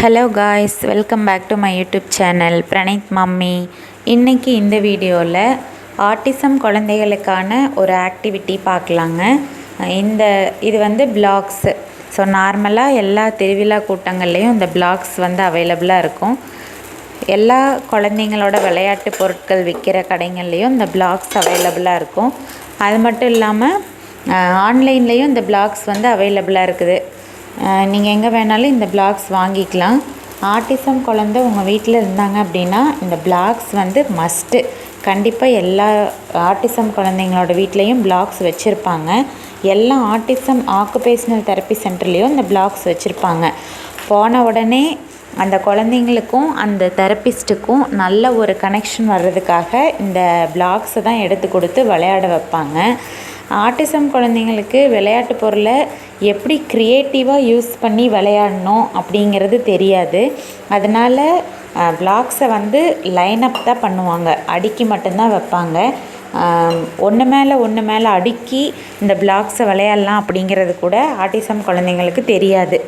Hello guys, welcome back to my YouTube channel Praneeth mummy. இன்றைக்கி இந்த வீடியோவில் ஆட்டிசம் குழந்தைகளுக்கான ஒரு ஆக்டிவிட்டி பார்க்கலாங்க. இது வந்து பிளாக்ஸு. ஸோ நார்மலாக எல்லா திருவிழா கூட்டங்கள்லேயும் இந்த பிளாக்ஸ் வந்து அவைலபிளாக இருக்கும். எல்லா குழந்தைங்களோட விளையாட்டு பொருட்கள் விற்கிற கடைகள்லேயும் இந்த பிளாக்ஸ் அவைலபிளாக இருக்கும். அது மட்டும் இல்லாமல் ஆன்லைன்லேயும் இந்த பிளாக்ஸ் வந்து அவைலபிளாக இருக்குது. நீங்கள் எங்கே வேணாலும் இந்த பிளாக்ஸ் வாங்கிக்கலாம். ஆட்டிசம் குழந்தை உங்கள் வீட்டில் இருந்தாங்க அப்படின்னா இந்த பிளாக்ஸ் வந்து மஸ்ட்டு. கண்டிப்பாக எல்லா ஆட்டிசம் குழந்தைங்களோட வீட்லேயும் பிளாக்ஸ் வச்சுருப்பாங்க. எல்லா ஆட்டிசம் ஆக்குபேஷனல் தெரப்பி சென்டர்லேயும் இந்த பிளாக்ஸ் வச்சுருப்பாங்க. போன உடனே அந்த குழந்தைங்களுக்கும் அந்த தெரப்பிஸ்ட்டுக்கும் நல்ல ஒரு கனெக்ஷன் வர்றதுக்காக இந்த பிளாக்ஸை தான் எடுத்து கொடுத்து விளையாட வைப்பாங்க. ஆட்டிசம் குழந்தைங்களுக்கு விளையாட்டு பொருளை எப்படி க்ரியேட்டிவாக யூஸ் பண்ணி விளையாடணும் அப்படிங்கிறது தெரியாது. அதனால் பிளாக்ஸை வந்து லைனப் தான் பண்ணுவாங்க, அடுக்கி மட்டும்தான் வைப்பாங்க. ஒன்று மேலே அடுக்கி இந்த பிளாக்ஸை விளையாடலாம் அப்படிங்கிறது கூட ஆட்டிசம் குழந்தைங்களுக்கு தெரியாது.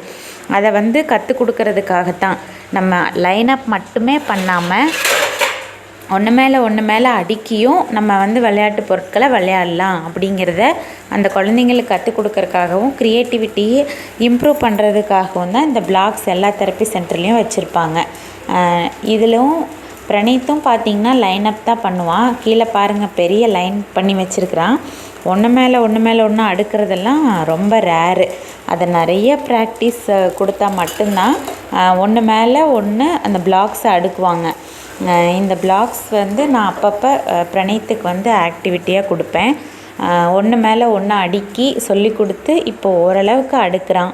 அதை வந்து கற்றுக் கொடுக்கறதுக்காகத்தான் நம்ம லைனப் மட்டுமே பண்ணாமல் ஒன்று மேலே அடுக்கியும் நம்ம வந்து விளையாட்டு பொருட்களை விளையாடலாம் அப்படிங்கிறத அந்த குழந்தைங்களுக்கு கற்றுக் கொடுக்கறதுக்காகவும் க்ரியேட்டிவிட்டியை இம்ப்ரூவ் பண்ணுறதுக்காகவும் தான் இந்த பிளாக்ஸ் எல்லா தெரப்பி சென்டர்லேயும் வச்சுருப்பாங்க. இதிலும் பிரணீத்தும் பார்த்திங்கன்னா லைனப் தான் பண்ணுவான். கீழே பாருங்கள், பெரிய லைன் பண்ணி வச்சுருக்கிறான். ஒன்று மேலே ஒன்று அடுக்கிறதெல்லாம் ரொம்ப ரேரு. அதை நிறைய ப்ராக்டிஸ் கொடுத்தா மட்டும்தான் ஒன்று மேலே ஒன்று அந்த பிளாக்ஸை அடுக்குவாங்க. இந்த பிளாக்ஸ் வந்து நான் அப்பப்போ பிரணீத்துக்கு வந்து ஆக்டிவிட்டியாக கொடுப்பேன். ஒன்று மேலே ஒன்று அடுக்கி சொல்லி கொடுத்து இப்போது ஓரளவுக்கு அடுக்கிறான்.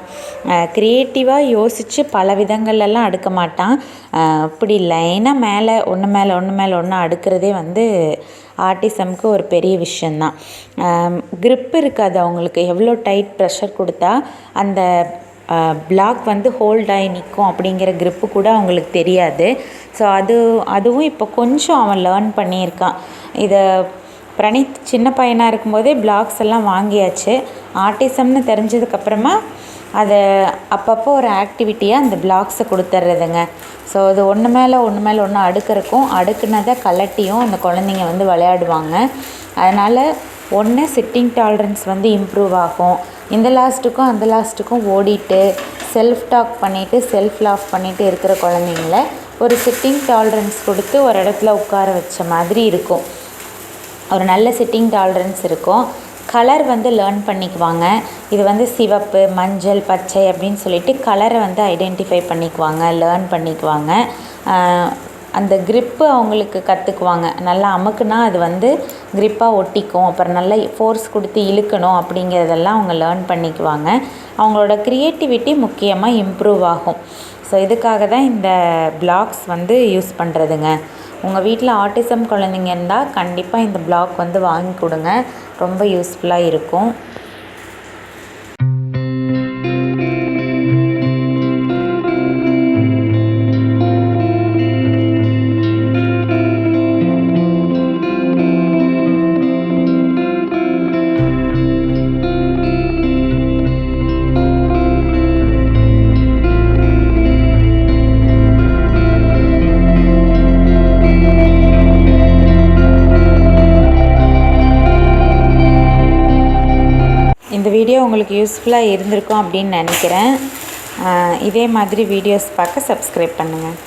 க்ரியேட்டிவாக யோசித்து பல விதங்கள்லாம் அடுக்க மாட்டான். இப்படி லைனாக மேலே ஒன்று அடுக்கிறதே வந்து ஆட்டிசம்க்கு ஒரு பெரிய விஷயந்தான். க்ரிப் இருக்காது அவங்களுக்கு. எவ்வளோ டைட் ப்ரெஷர் கொடுத்தா அந்த பிளாக் வந்து ஹோல்ட் ஆகி நிற்கும் அப்படிங்கிற க்ரிப்பு கூட அவங்களுக்கு தெரியாது. ஸோ அதுவும் இப்போ கொஞ்சம் அவன் லேர்ன் பண்ணியிருக்கான். இதை பிரணீத் சின்ன பையனாக இருக்கும்போதே பிளாக்ஸ் எல்லாம் வாங்கியாச்சு. ஆட்டிசம்னு தெரிஞ்சதுக்கப்புறமா அதை அப்பப்போ ஒரு ஆக்டிவிட்டியாக அந்த பிளாக்ஸை கொடுத்துட்றதுங்க. ஸோ அது ஒன்று மேலே ஒன்று அடுக்கிறக்கும் அடுக்குனதை கலட்டியும் அந்த குழந்தைங்க வந்து விளையாடுவாங்க. அதனால் ஒன்று சிட்டிங் டாலரன்ஸ் வந்து இம்ப்ரூவ் ஆகும். இந்த லாஸ்ட்டுக்கும் அந்த லாஸ்ட்டுக்கும் ஓடிட்டு செல்ஃப் டாக் பண்ணிவிட்டு செல்ஃப் லாஃப் பண்ணிவிட்டு இருக்கிற குழந்தைங்கள ஒரு சிட்டிங் டாலரன்ஸ் கொடுத்து ஒரு இடத்துல உட்கார வச்ச மாதிரி இருக்கும். ஒரு நல்ல சிட்டிங் டாலரன்ஸ் இருக்கும். கலர் வந்து லேர்ன் பண்ணிக்குவாங்க. இது வந்து சிவப்பு, மஞ்சள், பச்சை அப்படின்னு சொல்லிட்டு கலரை வந்து ஐடென்டிஃபை பண்ணிக்குவாங்க, லேர்ன் பண்ணிக்குவாங்க. அந்த க்ரிப்பு அவங்களுக்கு கற்றுக்குவாங்க. நல்லா அமுக்குனா அது வந்து க்ரிப்பாக ஒட்டிக்கும். அப்புறம் நல்லா ஃபோர்ஸ் கொடுத்து இழுக்கணும் அப்படிங்கிறதெல்லாம் அவங்க லேர்ன் பண்ணிக்குவாங்க. அவங்களோட க்ரியேட்டிவிட்டி முக்கியமாக இம்ப்ரூவ் ஆகும். ஸோ இதுக்காக தான் இந்த பிளாக்ஸ் வந்து யூஸ் பண்ணுறதுங்க. உங்கள் வீட்டில் ஆட்டிசம் குழந்தைங்க இருந்தால் கண்டிப்பாக இந்த பிளாக் வந்து வாங்கி கொடுங்க, ரொம்ப யூஸ்ஃபுல்லாக இருக்கும். இந்த வீடியோ உங்களுக்கு யூஸ்ஃபுல்லாக இருந்திருக்கும் அப்படின்னு நினைக்கிறேன். இதே மாதிரி வீடியோஸ் பார்க்க சப்ஸ்கிரைப் பண்ணுங்கள்.